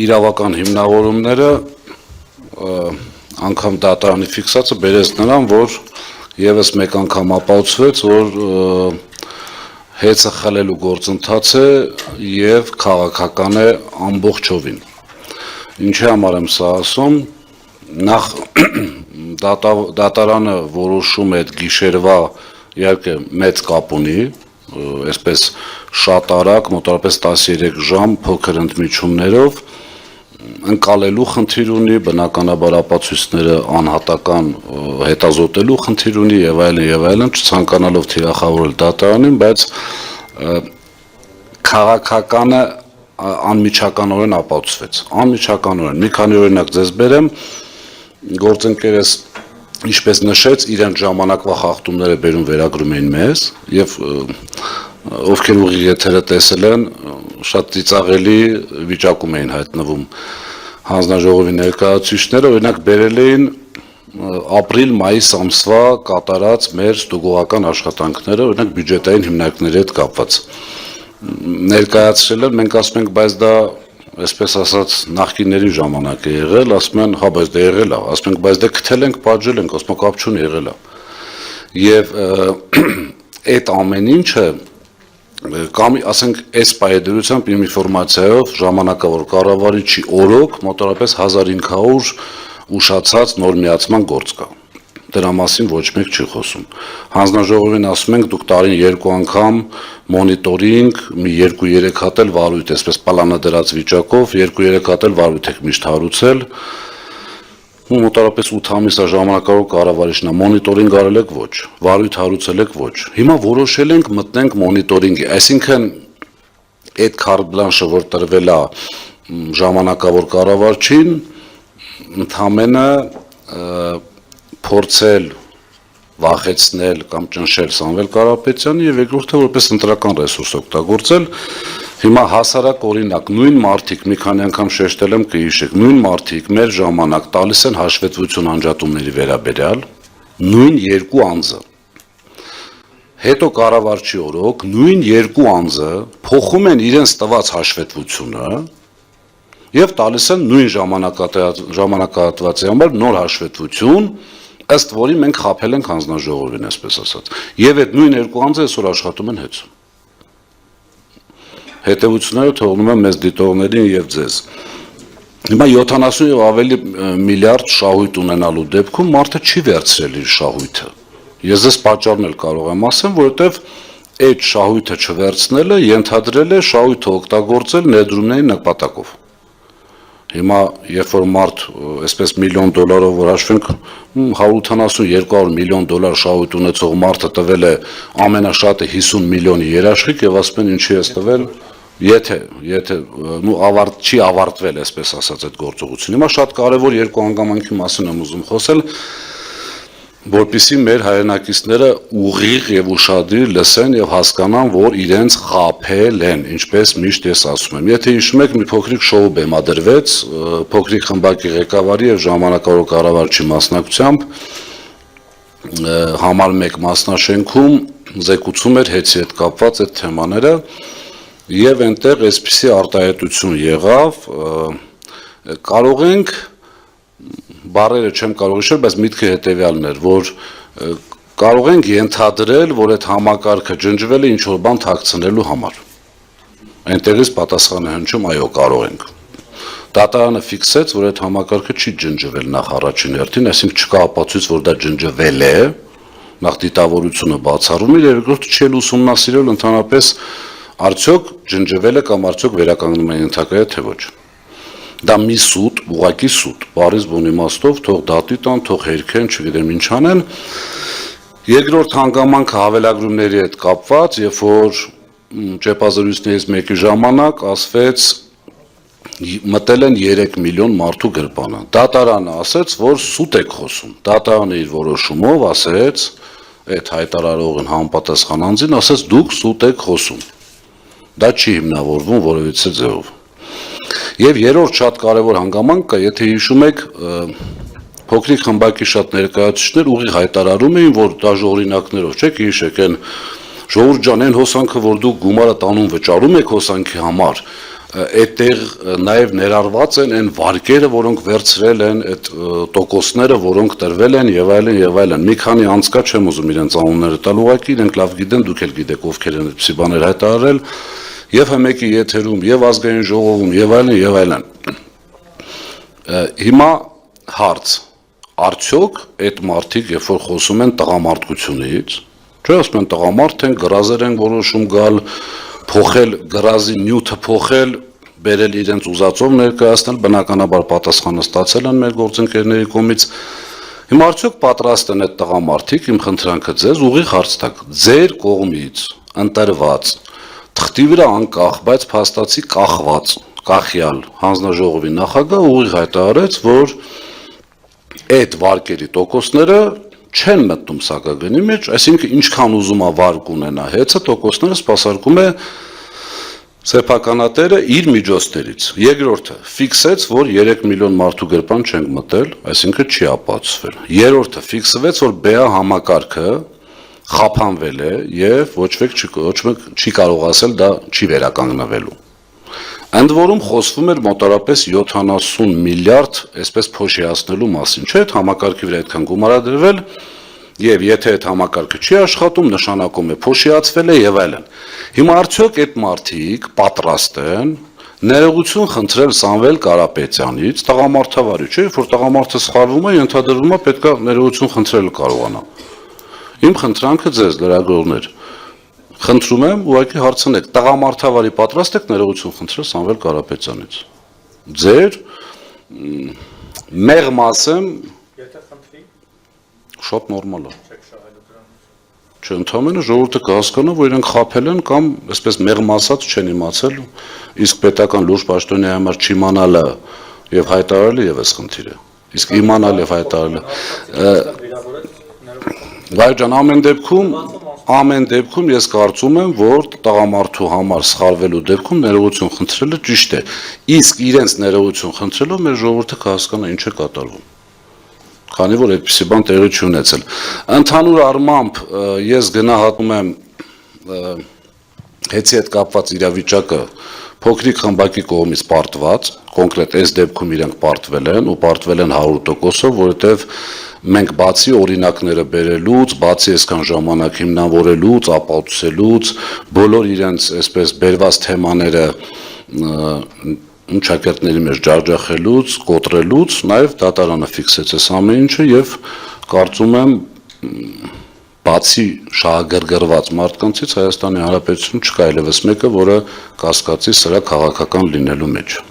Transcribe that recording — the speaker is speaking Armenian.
իրավական հիմնավորումները անգամ դատարանի ֆիքսացը բերեց նրան, որ եւս մեկ անգամ ապացուցվեց, որ հեծը խլելու գործընթաց է եւ քաղաքական է ամբողջովին։ Ինչի համար եմ սա ասում, նախ դատարանը որոշում է այդ գիշերվա իհարկե մեծ կապ ունի, այսպես շատ արագ, մոտավորապես 13 ժամ փոքր ընդմիջումներով ընկալելու խնդիր ունի, բնականաբար ապացույցները անհատական հետազոտելու խնդիր ունի եւ այլն, չցանկանալով թիրախավորել դատարանին, բայց քաղաքականը անմիջականորեն ապացուցվեց։ Անմիջականորեն մի քանի օրինակ ձեզ բերեմ, գործընկերս ինչպես նշեց, իրենց ժամանակվա խախտումները բերում վերագրում էին մեզ եւ ովքեր ուղիղ եթերը տեսել են, շատ ծիծաղելի վիճակում էին հայտնվում հանձնաժողովի ներկայացուցիչները, օրինակ բերել էին ապրիլ-մայիս ամսվա կատարած մեր ստուգողական աշխատանքները, օրինակ բյուջետային հիմնարկների հետ կապված։ Ներկայացրել են, մենք ասում ենք, բայց դա այսպես ասած նախկինների ժամանակ է եղել, ասում են, հա, բայց դա եղել է, ասում ենք, բայց դա գտել ենք, պատժել ենք, ասում կապ չունի, եղել է։ Եվ այդ ամեն ինչը կամ ասենք այս պայեդրությամբ իմ ինֆորմացիայով ժամանակավոր կառավարիչի օրոք մոտավորապես 1500 ուշացած նոր միացման գործ կա։ Դրա մասին ոչ մեկ չի խոսում։ Հանձնաժողովին ասում ենք, դուք տարին 2 անգամ մոնիտորինգ, մի 2-3 հատ էլ վարույթ, այսպես պլանադրած վիճակով 2-3 հատ էլ վարույթ եք միշտ հարուցել։ Մոտավորապես 8 ամիս է ժամանակավոր կառավարիչն է, մոնիտորինգ արել եք ոչ, վարույթ հարուցել եք ոչ։ Հիմա որոշել ենք մտնենք մոնիտորինգի, այսինքն այդ քարտ բլանշը, որ տրվել է ժամանակավոր կառավարչին, ընդամենը փորձել վախեցնել կամ ճնշել Սամվել Կարապետյանի եւ երկրորդը որպես ընտրական ռեսուրս օգտագործել։ Հիմա հասարակ օրինակ նույն մարդիկ մի քանի անգամ շեշտել եմ կհիշեք, նույն մարդիկ մեր ժամանակ տալիս են հաշվետվություն անջատումների վերաբերյալ, նույն երկու անձը։ Հետո կառավարչի օրոք նույն երկու անձը փոխում են իրենց տված հաշվետվությունը եւ տալիս են նույն ժամանակահատվածի համար նոր հաշվետվություն, ըստ որի մենք խաբել ենք հանձնաժողովին, այսպես ասած։ Եվ այդ նույն երկու անձը այսօր աշխատում են հետո։ Հետևությունները թողնում են մեզ դիտողներին եւ ձեզ։ Հիմա 70 եւ ավելի միլիարդ շահույթ ունենալու դեպքում մարդը չի վերցրել իր շահույթը։ Ես ձեզ պատճառն էլ կարող եմ ասեմ, որովհետեւ այդ շահույթը չվերցնելը ենթադրել է շահույթը օգտագործել ներդրումների նպատակով։ Հիմա երբ որ մարդ այսպես $1 միլիոն, որ հաշվենք 180-200 միլիոն դոլար շահույթ ունեցող մարդը տվել է ամենաշատը 50 միլիոնի երաշխիք եւ ասում են ինչի է տվել, եթե չի ավարտվել, այսպես ասած, այդ գործողությունը։ Հիմա շատ կարևոր երկու հանգամանքի մասին եմ ուզում խոսել, որպեսզի մեր հայրենակիցները ուղիղ եւ ուշադիր լսեն եւ հասկանան, որ իրենց խաբել են, ինչպես միշտ ես ասում եմ։ Եթե հիշում եք, մի փոքրիկ շոու բեմադրվեց փոքրիկ խմբակի ղեկավարի եւ ժամանակավոր կառավարչի մասնակցությամբ համար 1 մասնաշենքում զեկուցում էր հեծի հետ կապված այդ թեմաները եւ այնտեղ այսպիսի արտահայտություն եղավ, կարող ենք բառերը չեմ կարող հիշել, բայց միտքը հետեւյալն էր, որ կարող ենք ենթադրել, որ այդ համակարգը ջնջվել է ինչ-որ բան թաքցնելու համար։ Այնտեղից պատասխանը հնչում, այո, կարող ենք։ Դատարանը ֆիքսեց, որ այդ համակարգը չի ջնջվել նախ առաջին հերթին, այսինքն չկա ապացույց, որ դա ջնջվել է, նախ դիտավորությունը բացառում է, երկրորդը չի ուսումնասիրել ընդհանրապես արդյոք ջնջվել է կամ արդյոք վերականգնում է ենթակայը թե ոչ։ Դա մի սուտ, ուղղակի սուտ, բառից բուն իմաստով, թող դատի տան, թող հերքեն, չգիտեմ ինչ անեն։ Երկրորդ հանգամանքը հավելագրումների հետ կապված, երբ որ ճեպազրույցներից մեկի ժամանակ ասվեց մտել են 3 միլիոն մարդու գրպանը։ Դատարանը ասեց, որ սուտ եք խոսում։ Դատարանը իր որոշումով ասեց, այդ հայտարարողին համապատասխան անձին ասեց, դուք սուտ եք խոսում։ Դա չի հիմնավորվում որևիցե ձևով։ Եվ երրորդ շատ կարևոր հանգամանք կա, եթե հիշում եք, փոքրիկ խմբակի շատ ներկայացուցիչներ ուղիղ հայտարարում էին, որ դաժ օրինակներով, չէ՞, հիշեք, այն ժողովուրդ ջան, այն հոսանքը, որ դուք գումարը տանում վճարում եք հոսանքի համար, այդտեղ նաև ներառված են այն վարկերը, որոնք վերցրել են, այդ տոկոսները, որոնք տրվել են եւ այլն եւ այլն։ Մի քանի անցկա չեմ ուզում իրենց անունները տալ, ուղղակի իրենք լավ գիտեն, դուք էլ գիտեք ովքեր են այդպիսի բաներ հայտարարել եւ ՀՄԿ-ի եթերում եւ ազգային ժողովում եւ այլն եւ այլն։ Հիմա հարց. արդյոք այդ մարդիկ, երբ որ խոսում են տղամարդկությունից, չէ՞ ասում են տղամարդ են, գրազեր են որոշում գալ, փոխել գրազի նյութը փոխել, բերել իրենց ուզածով ներկայացնել, բնականաբար պատասխանը ստացել են մեր գործընկերների կողմից։ Հիմա արդյոք պատրաստ են այդ տղամարդիկ, իմ խնդրանքը ձեզ ուղիղ հարց տակ, ձեր կողմից ընտրված, թղթի վրա անկախ, բայց փաստացի կախված, կախյալ հանձնաժողովի նախագահ ուղիղ հայտարարեց, որ այդ վարկերի տոկոսները չեն մտնում սակագնի մեջ, այսինքն ինչքան ուզում է վարկ ունենա հեծը, տոկոսները սպասարկում է սեփականատերը իր միջոցներից։ Երկրորդը ֆիքսեց, որ 3 միլիոն մարդու գրպան չենք մտել, այսինքն չի ապացուցվել։ Երրորդը ֆիքսվեց, որ ԲԱ համակարգը խափանվել է եւ ոչ մեկ չի կարող ասել դա չի վերականգնվելու։ Ընդ որում խոսվում էր մոտարապես 70 միլիարդ, այսպես փոշիացնելու մասին, չէ՞, այդ համակարգի վրա այդքան գումարադրվել, եւ եթե այդ համակարգը չի աշխատում, նշանակում է փոշիացվել է եւ այլն։ Հիմա արդյոք այդ մարդիկ պատրաստ են ներողություն խնդրել Սամվել Կարապետյանից, տղամարդավարի, չէ՞, որ տղամարդը սխալվում է, ենթադրվում է պետքա ներողություն խնդրել կարողանա։ Իմ խնդրանքը ձեզ լրագրողներ խնդրում եմ ուղղակի հարցնեք, տղամարդավարի պատրաստ եք ներողություն խնդրել Սամվել Կարապետյանից։ Ձեր մեղմ ասեմ, եթե խնդրի, շատ նորմալ է։ չեք շահելու դրանից։ Չէ, ընդհանրապես ժողովուրդը կհասկանա, որ իրենք խաբել են կամ այսպես մեղմ ասած չեն իմացել, իսկ պետական լուրջ պաշտոնյայի համար չիմանալը եւ հայտարարելը եւս խնդիր է։ Իսկ իմանալ եւ հայտարարելը Վայր ջան, ամեն դեպքում ես կարծում եմ, որ տղամարդու համար սխալվելու դեպքում ներողություն խնդրելը ճիշտ է։ Իսկ իրենց ներողություն խնդրելով մեր ժողովուրդը կհասկանա ինչ է կատարվում։ Քանի որ այդպիսի բան տեղի չի ունեցել։ Ընդհանուր առմամբ ես գնահատում եմ հեծի հետ կապված իրավիճակը փոքրիկ խմբակի կողմից պարտված, կոնկրետ այս դեպքում իրենք պարտվել են ու պարտվել են 100%-ով, որովհետև մենք բացի օրինակները բերելուց, բացի այսքան ժամանակ հիմնավորելուց, ապացուցելուց, բոլոր իրենց այսպես բերված թեմաները շակերտների մեջ ջախջախելուց, կոտրելուց, նաև դատարանը ֆիքսեց այս ամեն ինչը եւ կարծում եմ բացի շահագրգռված մարդկանցից Հայաստանի Հանրապետությունում չկա այլևս մեկը, որը կասկածի սրա քաղաքական լինելու մեջ։